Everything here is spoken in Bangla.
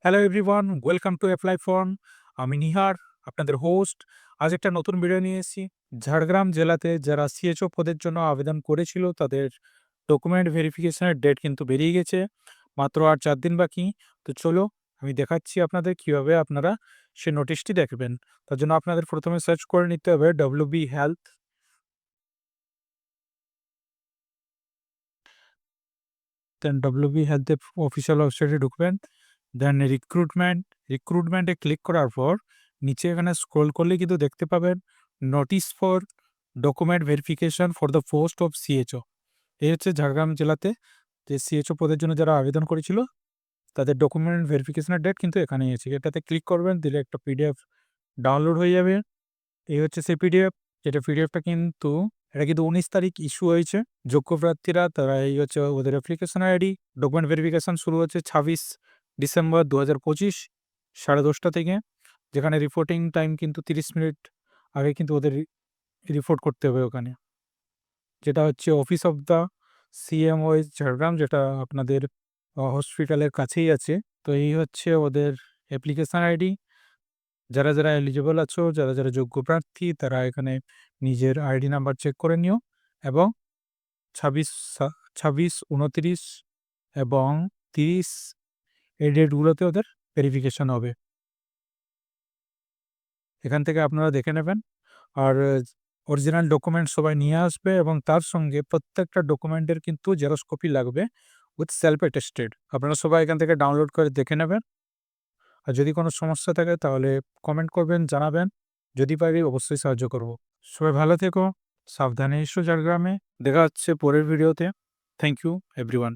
Hello everyone, welcome to apply form. আমি নিহার, আপনাদের হোস্ট। আজ একটা নতুন ভিডিও নিয়ে এসেছি। ঝাড়গ্রাম জেলাতে যারা সিএচও পদের জন্য আবেদন করেছিল তাদের ডকুমেন্ট ভেরিফিকেশনের ডেট কিন্তু বেরিয়ে গেছে। মাত্র আর 4 দিন বাকি। তো চলো আমি দেখাচ্ছি আপনাদের কিভাবে আপনারা সে নোটিশটি দেখবেন। তার জন্য আপনাদের প্রথমে সার্চ করে নিতে হবে ডব্লিউবি হেলথ। দেন ডব্লিউবি হেলথের অফিসিয়াল ওয়েবসাইটে ঢুকবেন। দেন রিক্রুটমেন্টে ক্লিক করার পর নিচে এখানে স্ক্রল করলে কিন্তু দেখতে পাবেন notice for document verification for the post of সিএচও। এই হচ্ছে ঝাড়গ্রাম জেলাতে যে সিএচও পদের জন্য যারা আবেদন করেছিল তাদের ডকুমেন্ট ভেরিফিকেশনের ডেট কিন্তু এখানেই আছে। এটাতে ক্লিক করবেন, দিলে একটা পিডিএফ ডাউনলোড হয়ে যাবে। এই হচ্ছে সেই পিডিএফ, যেটা পিডিএফটা কিন্তু এটা কিন্তু 19 তারিখ ইস্যু হয়েছে। যোগ্য প্রার্থীরা তারা এই হচ্ছে ওদের অ্যাপ্লিকেশন আইডি। ডকুমেন্ট ভেরিফিকেশন শুরু হচ্ছে 26 ডিসেম্বর 2025 10:30 থেকে, যেখানে রিপোর্টিং টাইম কিন্তু 30 মিনিট আগে কিন্তু ওদের রিপোর্ট করতে হবে ওখানে, যেটা হচ্ছে office of the CMOH Jhargram, যেটা আপনাদের হসপিটালের কাছেই আছে। তো এই হচ্ছে ওদের অ্যাপ্লিকেশন আইডি। যারা এলিজিবল আছো, যারা যোগ্য প্রার্থী, তারা এখানে নিজের আইডি নাম্বার চেক করে নিও এবং 26, 29 এবং 30 এই ডেটগুলোতে ওদের ভেরিফিকেশন হবে। এখান থেকে আপনারা দেখে নেবেন। আর অরিজিনাল ডকুমেন্ট সবাই নিয়ে আসবে এবং তার সঙ্গে প্রত্যেকটা ডকুমেন্টের কিন্তু জেরক্স কপি লাগবে উইথ সেলফ অ্যাটেস্টেড। আপনারা সবাই এখান থেকে ডাউনলোড করে দেখে নেবেন। আর যদি কোনো সমস্যা থাকে তাহলে কমেন্ট করবেন, জানাবেন। যদি পারি অবশ্যই সাহায্য করব। সবাই ভালো থেকো, সাবধানে এসো ঝাড়গ্রামে। দেখা হচ্ছে পরের ভিডিওতে। Thank you everyone.